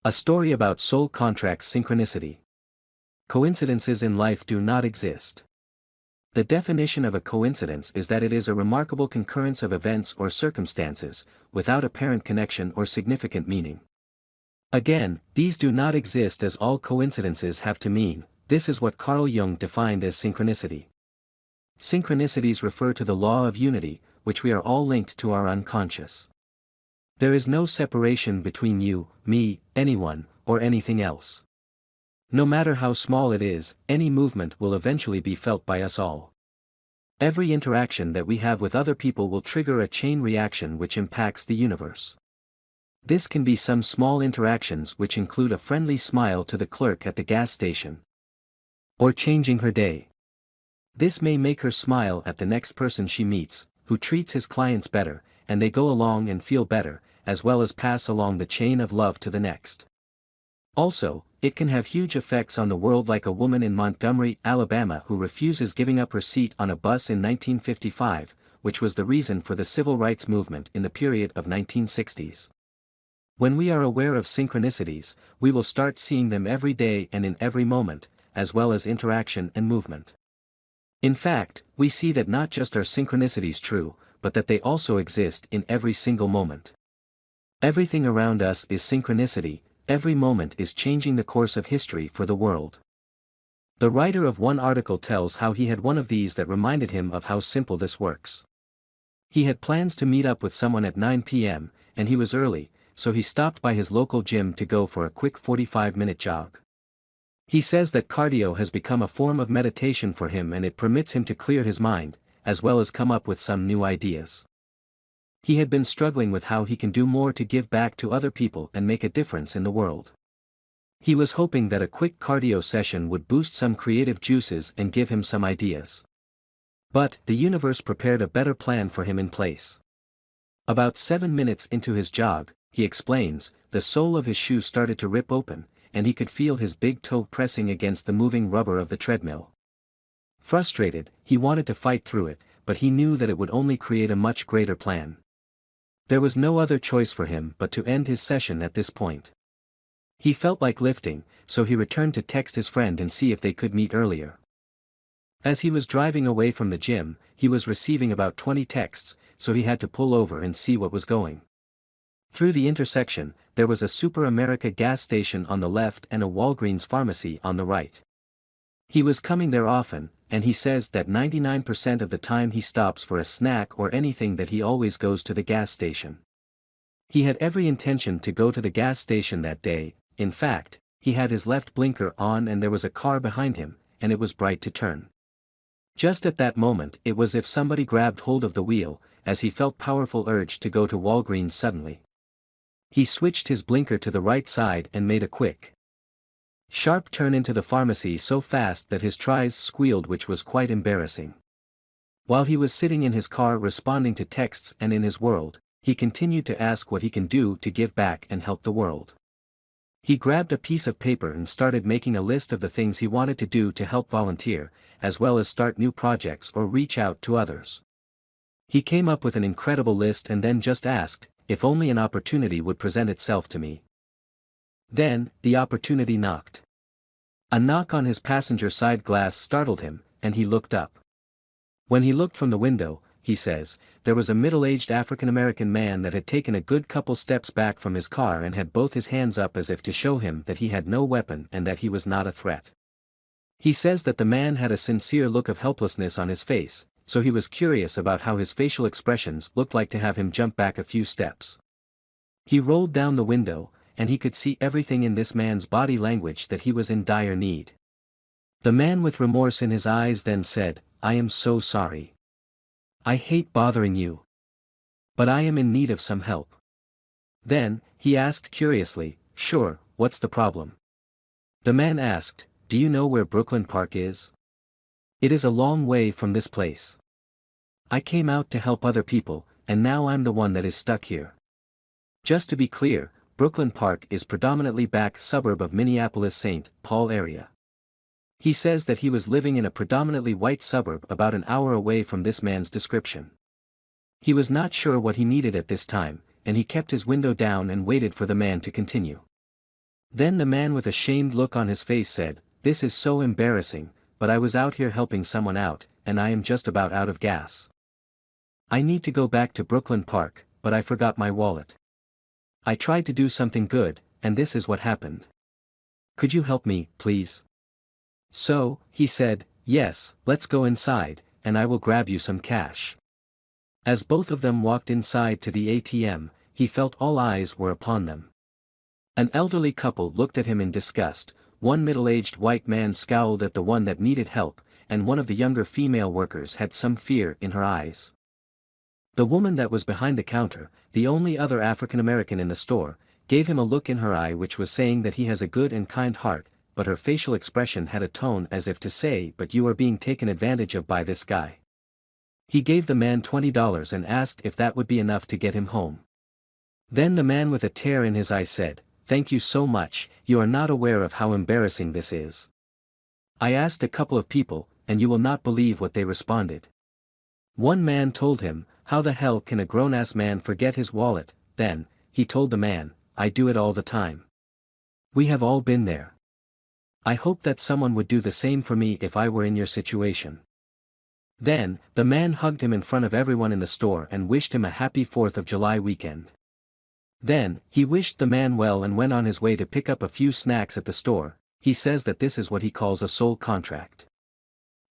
A story about soul contracts. Synchronicity. Coincidences in life do not exist. The definition of a coincidence is that it is a remarkable concurrence of events or circumstances, without apparent connection or significant meaning. Again, these do not exist as all coincidences have to mean. This is what Carl Jung defined as synchronicity. Synchronicities refer to the law of unity, which we are all linked to our unconscious. There is no separation between you, me, anyone, or anything else. No matter how small it is, any movement will eventually be felt by us all. Every interaction that we have with other people will trigger a chain reaction which impacts the universe. This can be some small interactions which include a friendly smile to the clerk at the gas station, or changing her day. This may make her smile at the next person she meets, who treats his clients better, and they go along and feel better, as well as pass along the chain of love to the next. Also, it can have huge effects on the world, like a woman in Montgomery, Alabama who refuses giving up her seat on a bus in 1955, which was the reason for the civil rights movement in the period of 1960s. When we are aware of synchronicities, we will start seeing them every day and in every moment, as well as interaction and movement. In fact, we see that not just are synchronicities true, but that they also exist in every single moment. Everything around us is synchronicity. Every moment is changing the course of history for the world. The writer of one article tells how he had one of these that reminded him of how simple this works. He had plans to meet up with someone at 9 p.m., and he was early, so he stopped by his local gym to go for a quick 45-minute jog. He says that cardio has become a form of meditation for him, and it permits him to clear his mind, as well as come up with some new ideas. He had been struggling with how he can do more to give back to other people and make a difference in the world. He was hoping that a quick cardio session would boost some creative juices and give him some ideas. But the universe prepared a better plan for him in place. About 7 minutes into his jog, he explains, the sole of his shoe started to rip open, and he could feel his big toe pressing against the moving rubber of the treadmill. Frustrated, he wanted to fight through it, but he knew that it would only create a much greater plan. There was no other choice for him but to end his session at this point. He felt like lifting, so he returned to text his friend and see if they could meet earlier. As he was driving away from the gym, he was receiving about 20 texts, so he had to pull over and see what was going. Through the intersection, there was a Super America gas station on the left and a Walgreens pharmacy on the right. He was coming there often, and he says that 99% of the time he stops for a snack or anything, that he always goes to the gas station. He had every intention to go to the gas station that day. In fact, he had his left blinker on and there was a car behind him, and it was bright to turn. Just at that moment it was as if somebody grabbed hold of the wheel, as he felt powerful urge to go to Walgreens suddenly. He switched his blinker to the right side and made a quick, sharp turn into the pharmacy so fast that his tires squealed, which was quite embarrassing. While he was sitting in his car responding to texts and in his world, he continued to ask what he can do to give back and help the world. He grabbed a piece of paper and started making a list of the things he wanted to do to help volunteer, as well as start new projects or reach out to others. He came up with an incredible list and then just asked, if only an opportunity would present itself to me. Then, the opportunity knocked. A knock on his passenger side glass startled him, and he looked up. When he looked from the window, he says, there was a middle-aged African-American man that had taken a good couple steps back from his car and had both his hands up as if to show him that he had no weapon and that he was not a threat. He says that the man had a sincere look of helplessness on his face, so he was curious about how his facial expressions looked like to have him jump back a few steps. He rolled down the window, and he could see everything in this man's body language that he was in dire need. The man with remorse in his eyes then said, I am so sorry. I hate bothering you. But I am in need of some help. Then, he asked curiously, sure, what's the problem? The man asked, do you know where Brooklyn Park is? It is a long way from this place. I came out to help other people, and now I'm the one that is stuck here. Just to be clear, Brooklyn Park is predominantly back suburb of Minneapolis-St. Paul area. He says that he was living in a predominantly white suburb about an hour away from this man's description. He was not sure what he needed at this time, and he kept his window down and waited for the man to continue. Then the man with a shamed look on his face said, "This is so embarrassing, but I was out here helping someone out, and I am just about out of gas. I need to go back to Brooklyn Park, but I forgot my wallet. I tried to do something good, and this is what happened. Could you help me, please?" So, he said, "Yes, let's go inside, and I will grab you some cash." As both of them walked inside to the ATM, he felt all eyes were upon them. An elderly couple looked at him in disgust, one middle-aged white man scowled at the one that needed help, and one of the younger female workers had some fear in her eyes. The woman that was behind the counter, the only other African American in the store, gave him a look in her eye which was saying that he has a good and kind heart, but her facial expression had a tone as if to say, "But you are being taken advantage of by this guy." He gave the man $20 and asked if that would be enough to get him home. Then the man with a tear in his eye said, "Thank you so much, you are not aware of how embarrassing this is. I asked a couple of people, and you will not believe what they responded." One man told him, "How the hell can a grown-ass man forget his wallet?" Then, he told the man, "I do it all the time. We have all been there. I hope that someone would do the same for me if I were in your situation." Then, the man hugged him in front of everyone in the store and wished him a happy 4th of July weekend. Then, he wished the man well and went on his way to pick up a few snacks at the store. He says that this is what he calls a soul contract.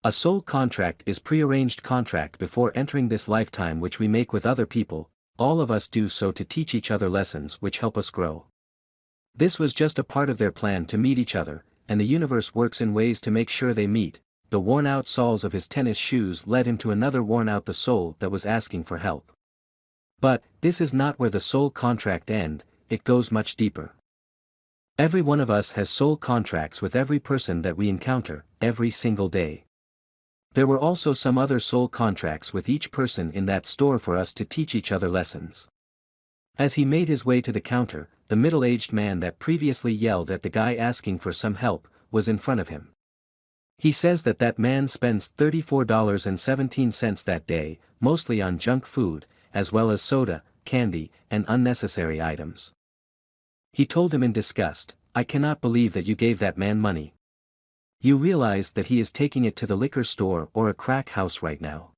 A soul contract is prearranged contract before entering this lifetime which we make with other people. All of us do so to teach each other lessons which help us grow. This was just a part of their plan to meet each other, and the universe works in ways to make sure they meet. The worn-out soles of his tennis shoes led him to another worn-out the soul that was asking for help. But, this is not where the soul contract ends, it goes much deeper. Every one of us has soul contracts with every person that we encounter, every single day. There were also some other soul contracts with each person in that store for us to teach each other lessons. As he made his way to the counter, the middle-aged man that previously yelled at the guy asking for some help, was in front of him. He says that that man spends $34.17 that day, mostly on junk food, as well as soda, candy, and unnecessary items. He told him in disgust, "I cannot believe that you gave that man money. You realize that he is taking it to the liquor store or a crack house right now."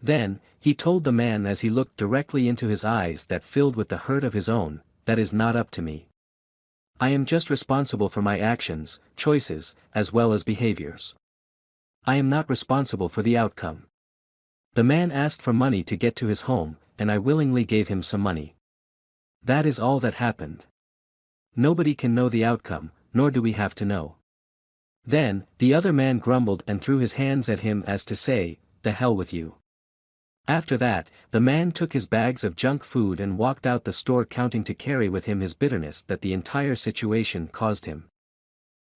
Then, he told the man as he looked directly into his eyes that filled with the hurt of his own, "That is not up to me. I am just responsible for my actions, choices, as well as behaviors. I am not responsible for the outcome. The man asked for money to get to his home, and I willingly gave him some money. That is all that happened. Nobody can know the outcome, nor do we have to know." Then, the other man grumbled and threw his hands at him as to say, "The hell with you." After that, the man took his bags of junk food and walked out the store counting to carry with him his bitterness that the entire situation caused him.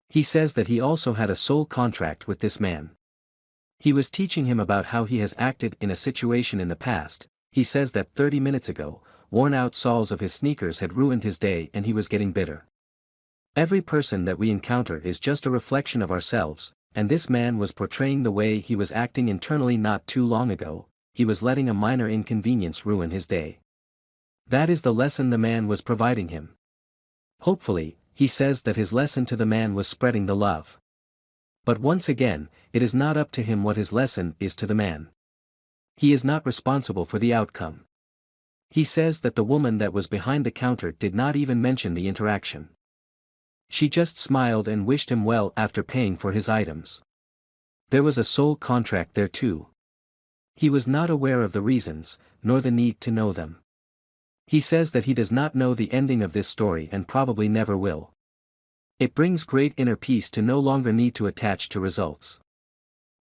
He says that he also had a soul contract with this man. He was teaching him about how he has acted in a situation in the past. He says that 30 minutes ago, worn-out soles of his sneakers had ruined his day and he was getting bitter. Every person that we encounter is just a reflection of ourselves, and this man was portraying the way he was acting internally not too long ago. He was letting a minor inconvenience ruin his day. That is the lesson the man was providing him. Hopefully, he says that his lesson to the man was spreading the love. But once again, it is not up to him what his lesson is to the man. He is not responsible for the outcome. He says that the woman that was behind the counter did not even mention the interaction. She just smiled and wished him well after paying for his items. There was a soul contract there too. He was not aware of the reasons, nor the need to know them. He says that he does not know the ending of this story and probably never will. It brings great inner peace to no longer need to attach to results.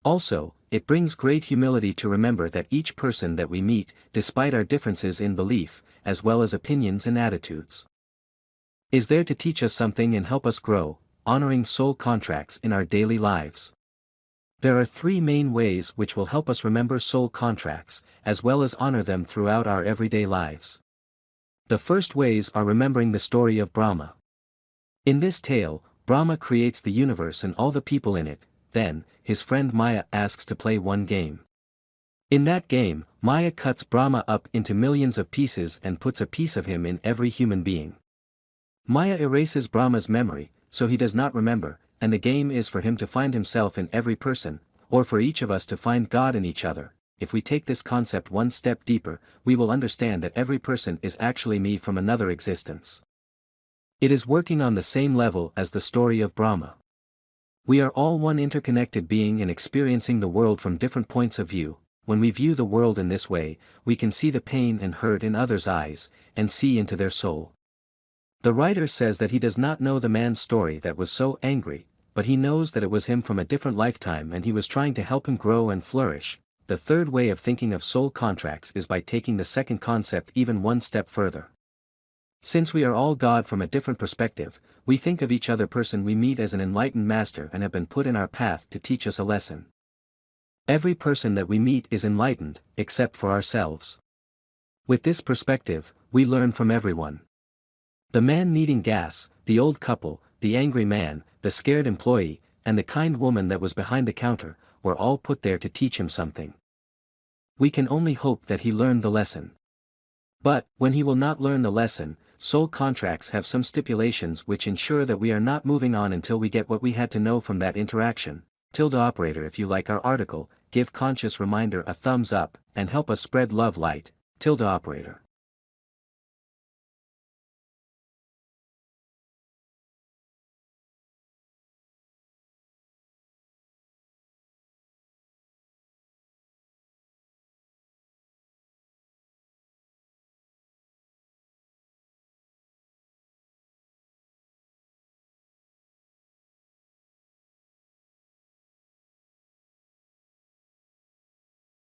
Also, it brings great humility to remember that each person that we meet, despite our differences in belief, as well as opinions and attitudes, is there to teach us something and help us grow, honoring soul contracts in our daily lives. There are 3 main ways which will help us remember soul contracts, as well as honor them throughout our everyday lives. The first ways are remembering the story of Brahma. In this tale, Brahma creates the universe and all the people in it. Then, his friend Maya asks to play one game. In that game, Maya cuts Brahma up into millions of pieces and puts a piece of him in every human being. Maya erases Brahma's memory, so he does not remember, and the game is for him to find himself in every person, or for each of us to find God in each other. If we take this concept one step deeper, we will understand that every person is actually me from another existence. It is working on the same level as the story of Brahma. We are all one interconnected being and experiencing the world from different points of view. When we view the world in this way, we can see the pain and hurt in others' eyes, and see into their soul. The writer says that he does not know the man's story that was so angry, but he knows that it was him from a different lifetime and he was trying to help him grow and flourish. The third way of thinking of soul contracts is by taking the second concept even one step further. Since we are all God from a different perspective, we think of each other person we meet as an enlightened master and have been put in our path to teach us a lesson. Every person that we meet is enlightened, except for ourselves. With this perspective, we learn from everyone. The man needing gas, the old couple, the angry man, the scared employee, and the kind woman that was behind the counter, were all put there to teach him something. We can only hope that he learned the lesson. But, when he will not learn the lesson, soul contracts have some stipulations which ensure that we are not moving on until we get what we had to know from that interaction. Operator, if you like our article, give conscious reminder a thumbs up, and help us spread love light. Operator.